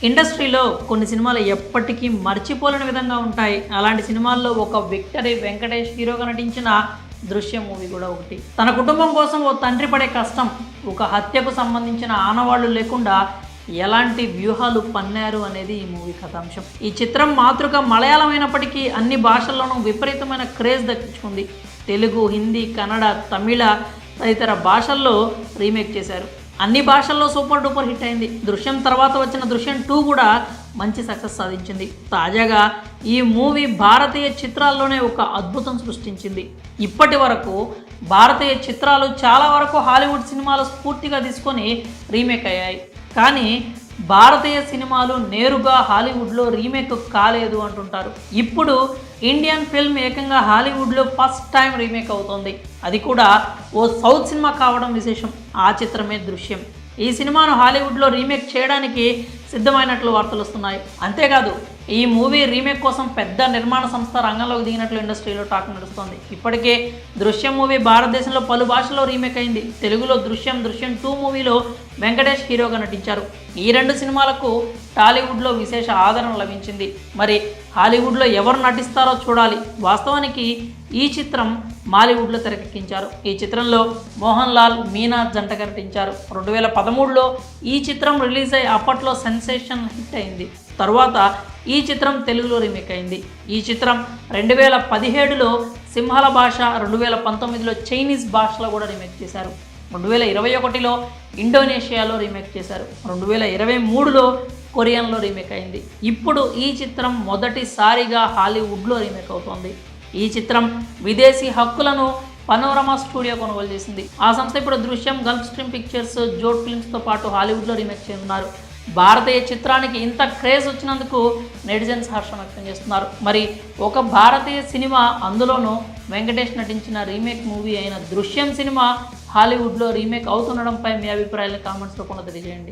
ఇండస్ట్రీలో కొన్ని సినిమాలు ఎప్పటికీ మర్చిపోలేని విధంగా ఉంటాయి. అలాంటి సినిమాల్లో ఒక విక్టరీ వెంకటేష్ హీరోగా నటించిన దృశ్యం మూవీ కూడా ఒకటి. తన కుటుంబం కోసం ఓ తండ్రి పడే కష్టం, ఒక హత్యకు సంబంధించిన ఆనవాళ్లు లేకుండా ఎలాంటి వ్యూహాలు పన్నారు అనేది ఈ మూవీ కథాంశం. ఈ చిత్రం మాతృక మలయాళం అయినప్పటికీ అన్ని భాషల్లోనూ విపరీతమైన క్రేజ్ దక్కించుకుంది. తెలుగు, హిందీ, కన్నడ, తమిళ తదితర భాషల్లో రీమేక్ చేశారు. అన్ని భాషల్లో సూపర్ డూపర్ హిట్ అయింది. దృశ్యం తర్వాత వచ్చిన దృశ్యం 2 కూడా మంచి సక్సెస్ సాధించింది. తాజాగా ఈ మూవీ భారతీయ చిత్రాల్లోనే ఒక అద్భుతం సృష్టించింది. ఇప్పటి వరకు భారతీయ చిత్రాలు చాలా వరకు హాలీవుడ్ సినిమాలు స్ఫూర్తిగా తీసుకొని రీమేక్ అయ్యాయి. కానీ భారతీయ సినిమాలు నేరుగా హాలీవుడ్లో రీమేక్ కాలేదు అంటుంటారు. ఇప్పుడు ఇండియన్ ఫిల్మ్ ఏకంగా హాలీవుడ్లో ఫస్ట్ టైం రీమేక్ అవుతోంది. అది కూడా ఓ సౌత్ సినిమా కావడం విశేషం. ఆ చిత్రమే దృశ్యం. ఈ సినిమాను హాలీవుడ్లో రీమేక్ చేయడానికి సిద్ధమైనట్లు వార్తలు వస్తున్నాయి. అంతేకాదు ఈ మూవీ రీమేక్ కోసం పెద్ద నిర్మాణ సంస్థ రంగంలోకి దిగినట్లు ఇండస్ట్రీలో టాక్ నడుస్తోంది. ఇప్పటికే దృశ్యం మూవీ భారతదేశంలో పలు భాషల్లో రీమేక్ అయింది. తెలుగులో దృశ్యం 2 మూవీలో వెంకటేష్ హీరోగా నటించారు. ఈ 2 సినిమాలకు టాలీవుడ్లో విశేష ఆదరణ లభించింది. మరి హాలీవుడ్లో ఎవరు నటిస్తారో చూడాలి. వాస్తవానికి ఈ చిత్రం మాలీవుడ్లో తెరకెక్కించారు. ఈ చిత్రంలో మోహన్ లాల్, మీనా జంటగా నటించారు. 2013లో ఈ చిత్రం రిలీజ్ అయ్యి అప్పట్లో సెన్సేషన్ హిట్ అయింది. తరువాత ఈ చిత్రం తెలుగులో రీమేక్ అయింది. ఈ చిత్రం 2017లో సింహళ భాష, 2019లో చైనీస్ భాషలో కూడా రీమేక్ చేశారు. 2021లో ఇండోనేషియాలో రీమేక్ చేశారు. 2023లో కొరియన్లో రీమేక్ అయింది. ఇప్పుడు ఈ చిత్రం మొదటిసారిగా హాలీవుడ్లో రీమేక్ అవుతోంది. ఈ చిత్రం విదేశీ హక్కులను పనోరమా స్టూడియో కొనుగోలు చేసింది. ఆ సంస్థ ఇప్పుడు దృశ్యం, గల్ఫ్ స్ట్రీమ్ పిక్చర్స్, జోట్ ఫిల్మ్స్తో పాటు హాలీవుడ్లో రీమేక్ చేయనున్నారు. భారతీయ చిత్రానికి ఇంత క్రేజ్ వచ్చినందుకు నెటిజన్స్ హర్షం వ్యక్తం చేస్తున్నారు. మరి ఒక భారతీయ సినిమా, అందులోనూ వెంకటేష్ నటించిన రీమేక్ మూవీ అయిన దృశ్యం సినిమా హాలీవుడ్లో రీమేక్ అవుతుండడంపై మీ అభిప్రాయాలను కామెంట్స్ రూపంలో తెలియజేయండి.